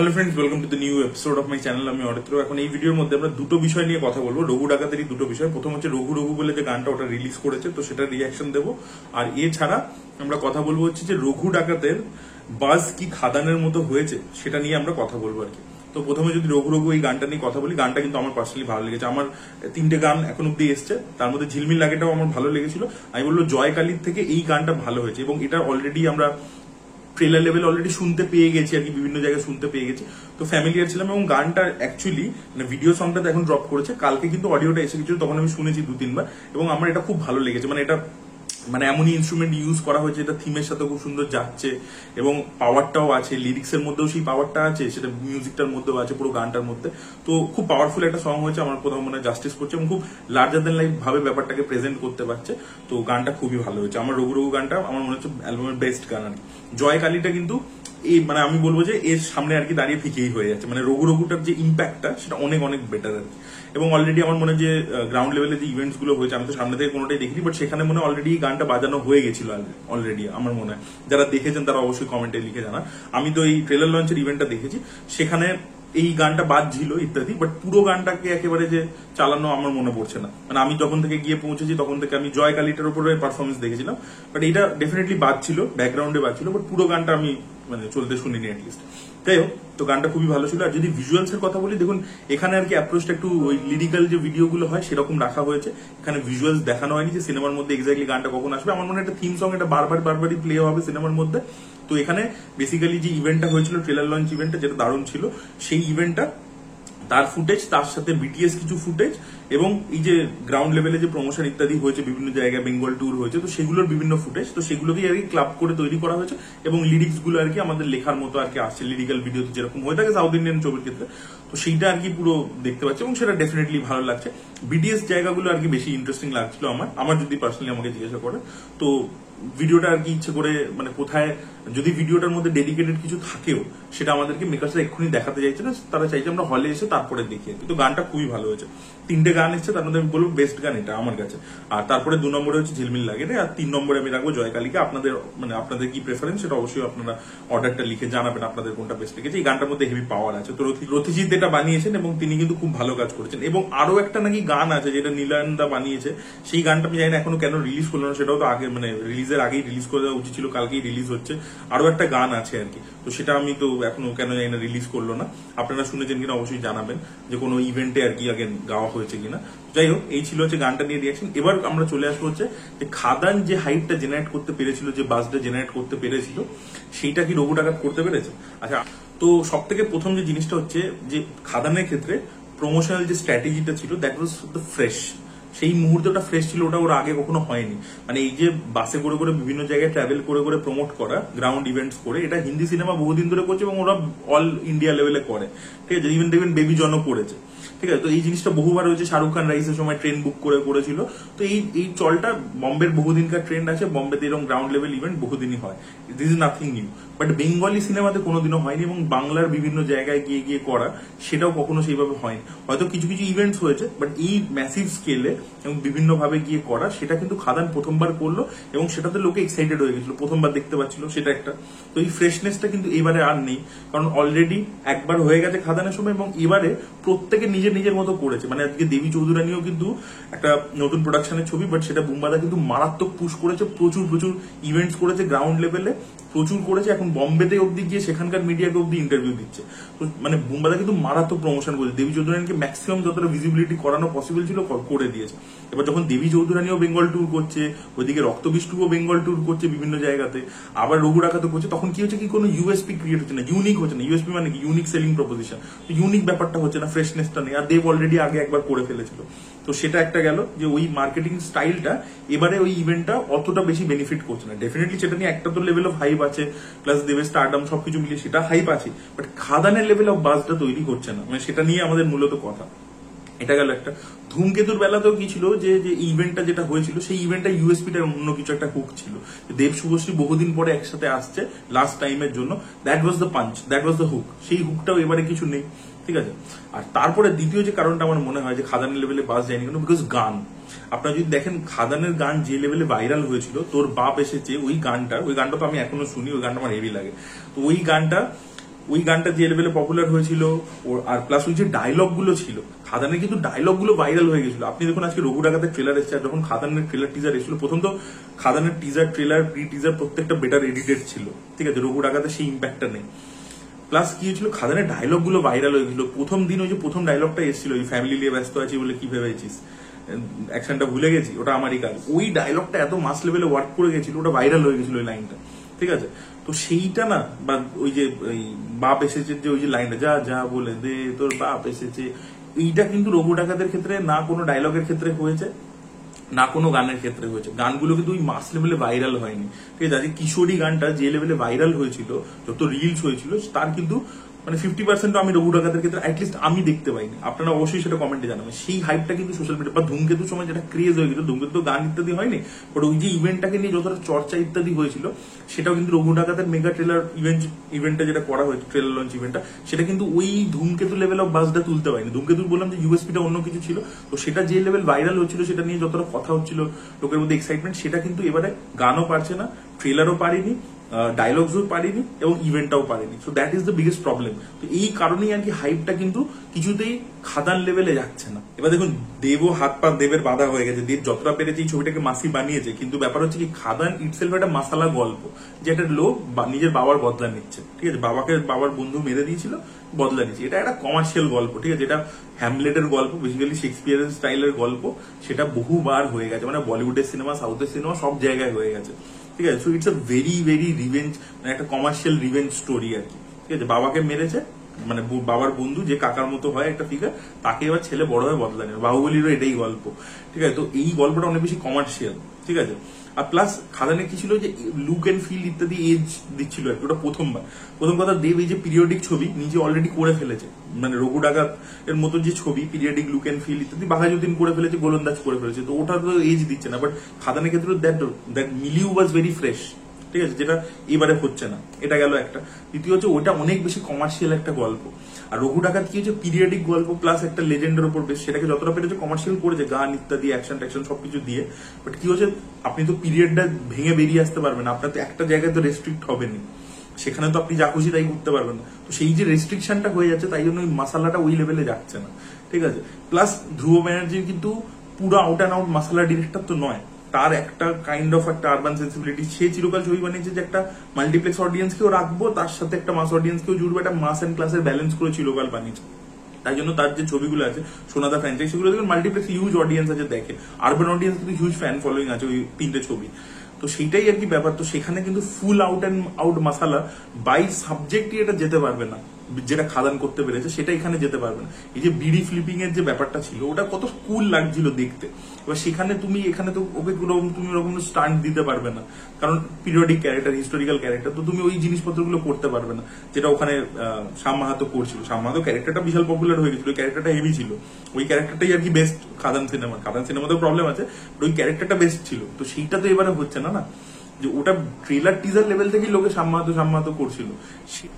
Hello friends, welcome to the new episode of my channel. আমি অরিত্র। এখন এই ভিডিওর মধ্যে আমরা দুটো বিষয় নিয়ে কথা বলবো, রঘু ডাকাতেরই দুটো বিষয়। প্রথম হচ্ছে রঘু রঘু বলে যে গানটা ওটা রিলিজ করেছে, তো সেটা রিয়াকশন দেবো। আর এছাড়া আমরা কথা বলবো হচ্ছে যে রঘু ডাকাতের বাজ কি খাদানের মতো হয়েছে সেটা নিয়ে আমরা কথা বলবো আর কি। তো প্রথমে যদি রঘু রঘু এই গানটা নিয়ে কথা বলি, গানটা কিন্তু আমার পার্সোনালি ভালো লেগেছে। আমার 3টে গান এখন অব্দি এসছে, তার মধ্যে ঝিলমিল লাগেটাও আমার ভালো লেগেছিল। আমি বলবো জয় কালীর থেকে এই গানটা ভালো হয়েছে, এবং এটা অলরেডি আমরা ট্রেলার লেভেল অলরেডি শুনতে পেয়ে গেছি আর কি, বিভিন্ন জায়গায় শুনতে পেয়ে গেছি। তো ফ্যামিলিয়ার ছিলাম, এবং গানটা অ্যাকচুয়ালি মানে ভিডিও সংটা এখন ড্রপ করেছে, কালকে কিন্তু অডিওটা এসে গেছিল, তখন আমি শুনেছি 2-3 বার, এবং আমার এটা খুব ভালো লেগেছে। মানে এটা মানে এমনই ইনস্ট্রুমেন্ট ইউজ করা হয়েছে, এটা থিমের সাথে খুব সুন্দর যাচ্ছে, এবং পাওয়ারটাও আছে, লিরিক্সের মধ্যেও সেই পাওয়ারটা আছে, সেটা মিউজিকটার মধ্যেও আছে, পুরো গানটার মধ্যে। তো খুব পাওয়ারফুল একটা সং হয়েছে, আমার কোথাও মনে জাস্টিস করছে, এবং খুব লার্জার দেন লাইফ ভাবে ব্যাপারটাকে প্রেজেন্ট করতে পারছে। তো গানটা খুবই ভালো হয়েছে। আমার রঘু রঘু গানটা আমার মনে হচ্ছে অ্যালবামের বেস্ট গান আর কি। জয় কালীটা কিন্তু এই মানে আমি বলবো যে এর সামনে আর কি দাঁড়িয়ে ফিকেই হয়ে যাচ্ছে। মানে রঘু রঘুটার যে ইম্প্যাক্টটা সেটা অনেক অনেক বেটার আর কি। এবং অলরেডি আমার মনে হয় যে গ্রাউন্ড লেভেলে যে ইভেন্টস গুলো হয়েছে, আমি তো সামনে থেকে কোনোটাই দেখিনি, বাট সেখানে মনে অলরেডি গানটা বাজানো হয়ে গেছিল অলরেডি। আমার মনে হয় যারা দেখেছেন তারা অবশ্যই কমেন্টে লিখে জানান। আমি তো এই ট্রেলার লঞ্চের ইভেন্টটা দেখেছি, সেখানে এই গানটা বাজছিল ইত্যাদি, বাট পুরো গানটাকে একেবারে যে চালানো আমার মনে পড়ছে না। মানে আমি যখন থেকে গিয়ে পৌঁছেছি তখন থেকে আমি জয় কালীটার উপরে পারফরমেন্স দেখেছিলাম, বাট এটা ডেফিনেটলি বাজছিল, ব্যাকগ্রাউন্ডে বাজছিল, বাট পুরো গানটা আমি মানে চলতে শুনিনি অ্যাটলিস্ট। যাই হোক, তো গানটা খুবই ভালো ছিল। আর যদি ভিজুয়ালস এর কথা বলি, দেখুন এখানে আর কি অ্যাপ্রোচটা একটু ওই লিরিক্যাল যে ভিডিওগুলো হয় সেরকম রাখা হয়েছে। এখানে ভিজুয়ালস দেখানো হয়নি যে সিনেমার মধ্যে এক্স্যাক্টলি গানটা কখন আসবে। আমার মনে হয় একটা থিম সং এটা বারবারই প্লে হবে সিনেমার মধ্যে। তো এখানে বেসিক্যালি যে ইভেন্টটা হয়েছিল, ট্রেলার লঞ্চ ইভেন্টটা, যেটা দারুণ ছিল, সেই ইভেন্টটা তার ফুটেজ, তার সাথে বিটিএস কিছু ফুটেজ, এবং এই যে গ্রাউন্ড লেভেলে যে প্রমোশন ইত্যাদি হয়েছে, বিভিন্ন জায়গায় বেঙ্গল ট্যুর হয়েছে, তো সেগুলোর বিভিন্ন ফুটেজ, তো সেগুলোকে আর কি ক্লাব করে তৈরি করা হয়েছে। এবং লিরিক্স গুলো আর কি আমাদের লেখার মতো আর কি আসছে, লিরিক্যাল ভিডিওতে যেরকম হয়ে থাকে সাউথ ইন্ডিয়ান ছবির ক্ষেত্রে। তো সেইটা আর কি পুরো দেখতে পাচ্ছি, এবং সেটা ডেফিনেটলি ভালো লাগছে। বিটিএস জায়গাগুলো আর কি বেশি ইন্টারেস্টিং লাগছিল আমার যদি পার্সোনালি আমাকে জিজ্ঞাসা করে। তো ভিডিওটা আর কি ইচ্ছে করে মানে কোথায়, যদি ভিডিওটার মধ্যে ডেডিকেটেড কিছু থাকেও, সেটা আমাদেরকে মেকার্সরা এক্ষুনি দেখাতে চাইছে না, তারা চাইছে আমরা হলে এসে তারপরে দেখি। কিন্তু গানটা খুবই ভালো হয়েছে। 3টে গান এসছে, তার মধ্যে আমি বলবো বেস্ট গান এটা আমার কাছে। আর তারপরে 2 নম্বরে হচ্ছে ঝিলমিল লাগে, আর 3 নম্বরে আমি রাখবো জয় কালীকে। আপনাদের মানে আপনাদের কি প্রেফারেন্স সেটা অবশ্যই আপনারা অর্ডারটা লিখে জানাবেন, আপনাদের কোনটা বেস্ট লেগেছে। এই গানটার মধ্যে হেভি পাওয়ার আছে। তো রথিজিৎ এটা বানিয়েছেন, এবং তিনি কিন্তু খুব ভালো কাজ করেছেন। এবং আরো একটা নাকি গান আছে যেটা নীলায়নদা বানিয়েছে, সেই গানটা আমি জানি না এখনো কেন রিলিজ করলো না, সেটাও তো আগে মানে রিলিজের আগেই রিলিজ করে দেওয়া উচিত ছিল, কালকেই রিলিজ হচ্ছে। আরো একটা গান আছে আর কি, তো সেটা আমি তো এখনো কেন জানি না রিলিজ করলো না। আপনারা শুনেছেন কিনা অবশ্যই জানাবেন, যে কোনো ইভেন্টে আর কি আগে গাওয়া হয়েছে কিনা। যাই হোক, এই ছিল হচ্ছে গানটা নিয়ে রিয়াকশন। এবার আমরা চলে আসবো হচ্ছে যে খাদান যে হাইপটা জেনারেট করতে পেরেছিল, যে বাসটা জেনারেট করতে পেরেছিল, সেইটা কি রঘু ডাকাত করতে পেরেছে? আচ্ছা, তো সব থেকে প্রথম যে জিনিসটা হচ্ছে যে খাদানের ক্ষেত্রে প্রমোশনাল যে স্ট্র্যাটেজিটা ছিল, দ্যাট ওয়াজ দ্য ফ্রেশ। সেই মুহূর্তে ওটা ফ্রেশ ছিল, ওটা ওর আগে কখনো হয়নি। মানে এই যে বাসে করে করে বিভিন্ন জায়গায় ট্রাভেল করে করে প্রমোট করা, গ্রাউন্ড ইভেন্টস করে, এটা হিন্দি সিনেমা বহুদিন ধরে করছে, এবং ওরা অল ইন্ডিয়া লেভেলে করে, ঠিক আছে। ইভেন দেখবেন বেবি জনও করেছে, ঠিক আছে। তো এই জিনিসটা বহুবার হয়েছে, শাহরুখ খান রাইসের সময় ট্রেন বুক করে করেছিল। তো এই চলটা বম্বের বহুদিনকার ট্রেন্ড আছে, বম্বেতে এরকম গ্রাউন্ড লেভেল ইভেন্ট বহুদিনই হয়, this is nothing new. But Bengali সিনেমাতে কোনোদিনও হয়নি, এবং বাংলার বিভিন্ন জায়গায় গিয়ে গিয়ে করা, সেটাও কখনো সেইভাবে হয়নি। হয়তো কিছু কিছু ইভেন্টস হয়েছে, বাট এই ম্যাসিভ স্কেলে এবং বিভিন্ন ভাবে গিয়ে করা, সেটা কিন্তু খাদান প্রথমবার করলো, এবং সেটাতে লোকে এক্সাইটেড হয়ে গেছিল, প্রথমবার দেখতে পাচ্ছিল, সেটা একটা। তো এই ফ্রেশনেসটা কিন্তু এবারে আর নেই, কারণ অলরেডি একবার হয়ে গেছে খাদানের সময়, এবং এবারে প্রত্যেকে নিজের নিজের মতো করেছে। মানে আজকে দেবী চৌধুরানীও কিন্তু একটা নতুন প্রোডাকশনের ছবি, বাট সেটা বুম্বাদা কিন্তু মারাত্মক পুশ করেছে, প্রচুর প্রচুর ইভেন্টস করেছে গ্রাউন্ড লেভেলে, প্রচুর করেছে। এখন বম্বেতে অব্দি গিয়ে সেখানকার মিডিয়াকে অব্দি ইন্টারভিউ দিচ্ছে। তো মানে বুম্বাদা কিন্তু মারাত্মক প্রমোশন করেছে, দেবী চৌধুরানীকে ম্যাক্সিমাম যতটা ভিজিবিলিটি করানো পসিবল ছিল করে দিয়েছে। এবার যখন দেবী চৌধুরানীও বেঙ্গল ট্যুর করছে, ওইদিকে রক্তবিষ্টুও বেঙ্গল ট্যুর করছে বিভিন্ন জায়গাতে, আবার রঘু ডাকাতও করছে, তখন কি হচ্ছে কি কোনো ইউএসপি ক্রিয়েট হচ্ছে না, ইউনিক হচ্ছে না। ইউএসপি মানে কি? Unique selling proposition. তো ইউনিক ব্যাপারটা হচ্ছে না, ফ্রেশনেসটা নেই। আর দেব অলরেডি আগে একবার করে ফেলেছিল, তো সেটা একটা গেল যে ওই মার্কেটিং স্টাইলটা এবারে ওই ইভেন্টটা অতটা বেশি বেনিফিট করছে না। ডেফিনেটলি সেটা নিয়ে একটা তো লেভেল অফ হাইপ আছে, প্লাস দেবের স্টারডাম সবকিছু মিলিয়ে সেটা হাইপ আছে, বাট খাদানের লেভেল অফ বাজটা তৈরি করছে না। মানে সেটা নিয়ে আমাদের মূলত কথা। এটা গেল একটা। ধূমকেতুর বেলাতেও কি ছিল, যে ইভেন্টটা যেটা হয়েছিল, সেই ইভেন্টটা ইউএসপিটা অন্য কিছু একটা হুক ছিল। দেব শুভশ্রী বহুদিন পরে একসাথে আসছে লাস্ট টাইমের জন্য, that was the punch, that was the hook. সেই হুকটাও এবারে কিছু নেই, ঠিক আছে। আর তারপরে দ্বিতীয় যে কারণটা আমার মনে হয় যে খাদানের লেভেলে বাস যায়নি কেন, বিকজ গান। আপনারা যদি দেখেন খাদানের গান যে লেভেলে ভাইরাল হয়েছিল, তোর বাপ এসেছে, ওই গানটা তো আমি এখনো শুনি, ওই গানটা আমার হেভি লাগে। তো ওই গানটা ওই গানটা যে লেভেলে পপুলার হয়েছিল, আর প্লাস ওই যে ডায়লগ গুলো ছিল, খাদানের কিন্তু ডায়লগ গুলো ভাইরাল হয়ে গেছিল। আপনি দেখুন আজকে রঘু ডাকাতের ট্রেলার এসেছে, আর যখন খাদানের ট্রেলার টিজার এসেছিল, প্রথম তো খাদানের টিজার ট্রেলার প্রি টিজার প্রত্যেকটা বেটার এডিটেড ছিল, ঠিক আছে, রঘু ডাকাতের সেই ইম্প্যাক্টটা নেই। প্লাস কি হয়েছিল, খাদানের ডায়লগ গুলো ভাইরাল হয়ে গেছিল। প্রথম দিন ওই যে প্রথম ডায়লগটা এসেছিল, ওই ফ্যামিলি নিয়ে ব্যস্ত আছি বলে কি ভেবেছিস, অ্যাকশনটা ভুলে গেছি, ওটা আমারই কাজ। ওই ডায়লগটা এত মাস লেভেলে ওয়ার্ক করে গেছিল, ওটা ভাইরাল হয়ে গেছিল ওই লাইনটা, ঠিক আছে। তো সেইটা না, বা ওই যে বাপ এসেছে যে ওই যে লাইনটা, যা যা বলে দে তোর বাপ এসেছে, এইটা কিন্তু রঘু ডাকাতের ক্ষেত্রে না কোনো ডায়লগের ক্ষেত্রে হয়েছে, না কোনো গানের ক্ষেত্রে হয়েছে। গানগুলো কিন্তু ওই মাস লেভেলে ভাইরাল হয়নি, ঠিক আছে। আজকে কিশোরী গানটা যে লেভেলে ভাইরাল হয়েছিল, যত রিলস হয়েছিল, তার কিন্তু মানে 50% আমি রঘু ডাকাতের ক্ষেত্রে অ্যাটলিস্ট আমি দেখতে পাইনি। আপনারা অবশ্যই সেটা কমেন্টে জানাবেন। সেই হাইপটা কিন্তু সোশ্যাল মিডিয়া বা ধূমকেতুর সময় যেটা ক্রেজ হয়ে গেছিল, ধূমকেতু তো গান ইত্যাদি হয়নি, বাট ওই যে ইভেন্টটাকে নিয়ে যতটা চর্চা ইত্যাদি হয়েছিল, সেটাও কিন্তু রঘু ডাকাতের মেগা ট্রেলার ইভেন্টটা যেটা করা হয়েছে, ট্রেলার লঞ্চ ইভেন্টটা, সেটা কিন্তু ওই ধূমকেতু লেভেল অফ বাজটা তুলতে পারেনি। ধূমকেতু বললাম যে ইউএসপিটা অন্য কিছু ছিল, তো সেটা যে লেভেল ভাইরাল হচ্ছিল, সেটা নিয়ে যতটা কথা হচ্ছিল, লোকের মধ্যে এক্সাইটমেন্ট, সেটা কিন্তু এবারে গানও পারছে না, ট্রেলারও পারিনি, ডায়লগসও পারিনি, এবং ইভেন্টটাও পারিনি। So that is the biggest problem. তো এই কারণেই আর কি হাইপটা কিন্তু কিছুতেই খাদান লেভেলে যাচ্ছে না। এবার দেখুন, দেবও হাত পা দেবের বাধা হয়ে গেছে, দেব যতটা পেরেছে এই ছবিটাকে মাসি বানিয়েছে, কিন্তু ব্যাপার হচ্ছে কি, খাদান ইটসেলফ একটা মাসালা গল্প, যেটা লোক নিজের বাবার বদলা নিচ্ছে, ঠিক আছে, বাবার বন্ধু মেরে দিয়েছিল, বদলা নিচ্ছে। এটা একটা কমার্শিয়াল গল্প, ঠিক আছে, এটা হ্যামলেটের গল্প, বেসিক্যালি শেক্সপিয়ারের স্টাইলের গল্প, সেটা বহুবার হয়ে গেছে, মানে বলিউডের সিনেমা, সাউথের সিনেমা, সব জায়গায় হয়ে গেছে, ঠিক আছে। So it's a very very revenge, মানে একটা কমার্শিয়াল রিভেঞ্জ স্টোরি আর কি, ঠিক আছে। বাবাকে মেরেছে, মানে বাবার বন্ধু যে কাকার মতো হয় একটা ফিগার, তাকে এবার ছেলে বড় হয়ে বদলা নেবে, বাহুবলীরও এটাই গল্প, ঠিক আছে। তো এই গল্পটা অনেক বেশি কমার্শিয়াল, ঠিক আছে। আর প্লাস খাদানে কি ছিল, যে লুক এন্ড ফিল ইত্যাদি এজ দিচ্ছিল আর কি, ওটা প্রথমবার। প্রথম কথা, দেব এই যে পিরিয়ডিক ছবি নিজে অলরেডি করে ফেলেছে, মানে রঘু ডাকাত এর মতো যে ছবি, পিরিয়ডিক লুক এন্ড ফিল ইত্যাদি বাঘাযতীন করে ফেলেছে, গোলন্দাজ করে ফেলেছে, তো ওটা তো এজ দিচ্ছে না। বাট খাদানের ক্ষেত্রে that milieu was very fresh, ঠিক আছে, যেটা এবারে হচ্ছে না। এটা গেল একটা। দ্বিতীয় হচ্ছে, ওটা অনেক বেশি কমার্শিয়াল একটা গল্প। আর রঘু ডাকাত কি হচ্ছে, পিরিয়ডিক গল্প প্লাস একটা লেজেন্ডের উপর বেশ, সেটাকে যতটা পেরেছে কমার্শিয়াল করেছে, গান ইত্যাদি, অ্যাকশন ট্যাকশন সবকিছু দিয়ে। বাট কি হচ্ছে, আপনি তো পিরিয়ডটা ভেঙে বেরিয়ে আসতে পারবেন, আপনার তো একটা জায়গায় তো রেস্ট্রিক্ট হবেনি, সেখানে তো আপনি যা খুশি তাই করতে পারবেন না। তো সেই যে রেস্ট্রিকশনটা হয়ে যাচ্ছে, তাই জন্য ওই মাসালাটা ওই লেভেলে যাচ্ছে না, ঠিক আছে। প্লাস ধ্রুব ব্যানার্জি কিন্তু পুরো আউট অ্যান্ড আউট মাসালা ডিরেক্টর তো নয়, তার একটা কাইন্ড অফ একটা আরবান সেন্সিবিলিটি। সে চিরকাল ছবি বানিয়েছে যে একটা মাল্টিপ্লেক্স অডিয়েন্সকেও রাখবো, তার সাথে একটা মাস অডিয়েন্সকেও জুড়বো, একটা মাস এন্ড ক্লাসের ব্যালেন্স করে চিরকাল বানিয়েছে। তাই জন্য তার যে ছবিগুলো আছে, সোনাদা ফ্র্যাঞ্চাইজ, সেগুলো দেখবেন মাল্টিপ্লেক্স হিউজ অডিয়েন্স আছে দেখে, আরবান অডিয়েন্স কিন্তু হিউজ ফ্যান ফলোইং আছে ওই 3টে ছবি। তো সেইটাই আর কি ব্যাপার। তো সেখানে কিন্তু ফুল আউট অ্যান্ড আউট মাসালা বাই সাবজেক্টই এটা যেতে পারবে না, যেটা খাদান করতে পেরেছে সেটা এখানে যেতে পারবে না। এই যে বিডি ফ্লিপিং এর যে ব্যাপারটা ছিল, ওটা কত কুল লাগছিল দেখতে। এবার সেখানে তুমি এখানে তো ওকে তুমি ওরকম স্টান্ট দিতে পারবে না, কারণ পিরিয়ডিক ক্যারেক্টার, হিস্টোরিক্যাল ক্যারেক্টার, তো তুমি ওই জিনিসপত্রগুলো করতে পারবে না, যেটা ওখানে শ্যাম মাহাতো করছিল। শ্যাম মাহাতো ক্যারেক্টারটা বিশাল পপুলার হয়ে গেছিল, ওই ক্যারেক্টারটা হেভি ছিল, ওই ক্যারেক্টারটাই আর কি বেস্ট খাদান সিনেমাতেও প্রবলেম আছে, ওই ক্যারেক্টারটা বেস্ট ছিল। তো সেইটা তো এবারে হচ্ছে না, যে ওটা ট্রেলার টিজার লেভেল থেকেই লোকে সাম্মাহাতো করছিল।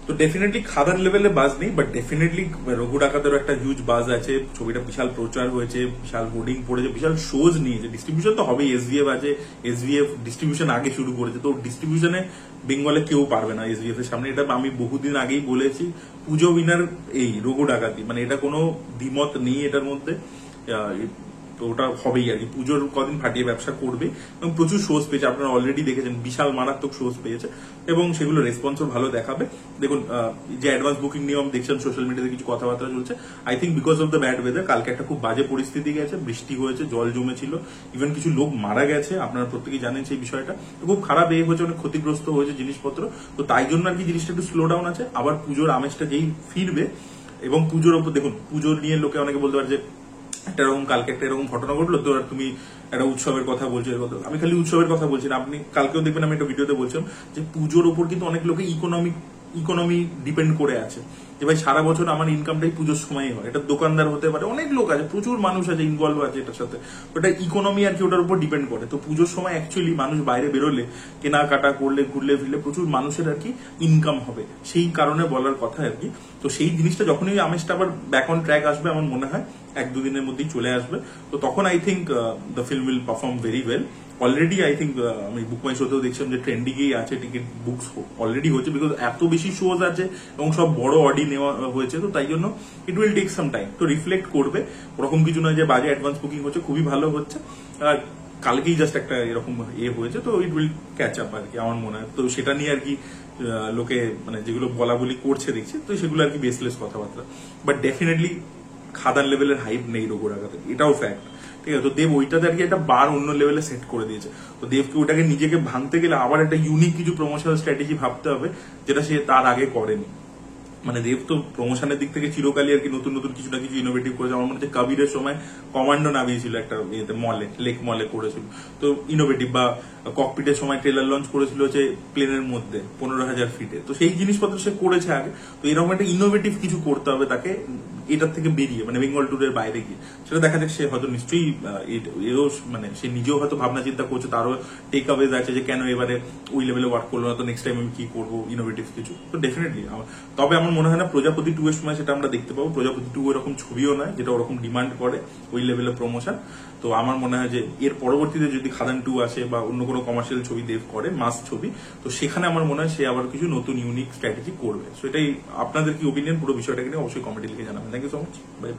তো ডেফিনেটলি খাদান লেভেলে বাজ নেই, বাট ডেফিনেটলি রঘু ডাকাতেরও একটা হিউজ বাজ আছে। ছবিটা বিশাল প্রচার হয়েছে, বিশাল হোর্ডিং পড়েছে, বিশাল শোজ নিয়েছে, ডিস্ট্রিবিউশন তো হবেই। এসভিএফ আছে, এসভিএফ ডিস্ট্রিবিউশন আগে শুরু করেছে, তো ডিস্ট্রিবিউশনে বেঙ্গলে কেউ পারবে না এসভিএফ এর সামনে। এটা আমি বহুদিন আগেই বলেছি। পুজো উইনার এই রঘু ডাকাতি, মানে এটা কোনো দ্বিমত নেই এটার মধ্যে। তো ওটা হবেই আর কি, পুজোর কদিন ফাটিয়ে ব্যবসা করবে, এবং প্রচুর শোজ পেয়েছে, আপনারা অলরেডি দেখেছেন, বিশাল মারাত্মক শোজ পেয়েছে, এবং সেগুলো রেসপন্সও ভালো দেখাবে। দেখুন, যে অ্যাডভান্স বুকিং নিয়ম দেখছেন সোশ্যাল মিডিয়াতে কিছু কথাবার্তা চলছে, I think because of the bad weather, কালকে একটা খুব বাজে পরিস্থিতি গেছে, বৃষ্টি হয়েছে, জল জমেছিল, ইভেন কিছু লোক মারা গেছে, আপনারা প্রত্যেকেই জানেন সেই বিষয়টা। খুব খারাপ হয়েছে, অনেক ক্ষতিগ্রস্ত হয়েছে জিনিসপত্র। তো তাই জন্য আর কি জিনিসটা একটু স্লো ডাউন আছে। আবার পুজোর আমেজটা যেই ফিরবে, এবং পুজোর ওপর দেখুন, পুজোর নিয়ে লোকে অনেকে বলতে পারে যে একটা এরকম কালকে একটা এরকম ঘটনা ঘটলো, তো তুমি একটা উৎসবের কথা বলছো। আমি খালি উৎসবের কথা বলছি না, আপনি কালকেও দেখবেন আমি একটা ভিডিওতে বলছিলাম যে পুজোর ওপর কিন্তু অনেক লোকে ইকোনমি ডিপেন্ড করে আছে, যে ভাই সারা বছর আমার ইনকামটাই পুজোর সময় হয়। এটা দোকানদার হতে পারে, অনেক লোক আছে, প্রচুর মানুষ আছে ইনভলভ আছে এটার সাথে। ওটা ইকোনমি আর কি ওটার উপর ডিপেন্ড করে। তো পুজোর সময় অ্যাকচুয়ালি মানুষ বাইরে বেরোলে, কেনাকাটা করলে, ঘুরলে ফিরলে প্রচুর মানুষের আর কি ইনকাম হবে, সেই কারণে বলার কথা আর কি। তো সেই জিনিসটা যখনই আমেজটা আবার ব্যাক অন ট্র্যাক আসবে, আমার মনে হয় 1-2 দিনের মধ্যেই চলে আসবে। তো তখন I think the film will perform very well. Already I think আমি বুক মাই শোতেও দেখছিলাম যে ট্রেন্ডিংয়েই আছে, টিকিট বুকস অলরেডি হচ্ছে, বিকজ এত বেশি শোজ আছে এবং সব বড় অডি নেওয়া হয়েছে, তো তাই জন্য it will take some time to reflect করবে। ওরকম কিছু নয় যে বাজে অ্যাডভান্স বুকিং হচ্ছে, খুবই ভালো হচ্ছে। আর কালকেই জাস্ট একটা এরকম হয়েছে, তো ইট উইল ক্যাচ আপ আর কি আমার মনে হয়। তো সেটা নিয়ে আর কি লোকে মানে যেগুলো বলা বলি করছে দেখছি, তো সেগুলো আর কি বেসলেস কথাবার্তা। বাট ডেফিনেটলি খাদান লেভেলের হাইপ নেই রঘু ডাকাতের, এটাও ফ্যাক্ট। ঠিক আছে, তো দেব ওইটাতে আর কি একটা বার অন্য লেভেলে সেট করে দিয়েছে। তো দেবকে ওটাকে নিজেকে ভাঙতে গেলে আবার একটা ইউনিক কিছু প্রমোশনাল স্ট্র্যাটেজি ভাবতে হবে, যেটা সে তার আগে করেনি। মানে দেব তো প্রমোশনের দিক থেকে চিরকালই আর কি নতুন নতুন কিছু না কিছু ইনোভেটিভ করেছে। আমার মনে হচ্ছে কবিরের সময় কমান্ডো নামিয়েছিল একটা মলে, লেক মলে করেছিল, তো ইনোভেটিভ। বা ককপিটের সময় ট্রেলার লঞ্চ করেছিল হচ্ছে প্লেনের মধ্যে 15,000 ফিটে, তো সেই জিনিসপত্র সে করেছে আগে। তো এরকম একটা ইনোভেটিভ কিছু করতে হবে তাকে এটার থেকে বেরিয়ে, মানে বেঙ্গল ট্যুরের বাইরে গিয়ে। সেটা দেখা যাক, সে হয়তো নিশ্চয়ই এও মানে সে নিজেও হয়তো ভাবনা চিন্তা করছে, তারও টেক অ্যাওয়েজ আছে যে কেন এবারে ওই লেভেলে ওয়ার্ক করলো না, তো নেক্সট টাইম আমি কি করবো ইনোভেটিভ কিছু। তো ডেফিনেটলি তবে আমার মনে হয় না প্রজাপতি 2 এর সময় সেটা আমরা দেখতে পাবো। প্রজাপতি 2 এরকম ছবিও নয় যেটা ওরকম ডিমান্ড করে ওই লেভেলের প্রমোশন। তো আমার মনে হয় যে এর পরবর্তীতে যদি খাদান 2 আসে বা অন্য কোনো কমার্শিয়াল ছবি দেব করে, মাস ছবি, তো সেখানে আমার মনে হয় সে আবার কিছু নতুন ইউনিক স্ট্র্যাটেজি করবে। সো এটাই, আপনাদের কি ওপিনিয়ন পুরো বিষয়টাকে নিয়ে অবশ্যই কমেন্টে লিখে জানাবেন। Thank you so much, by.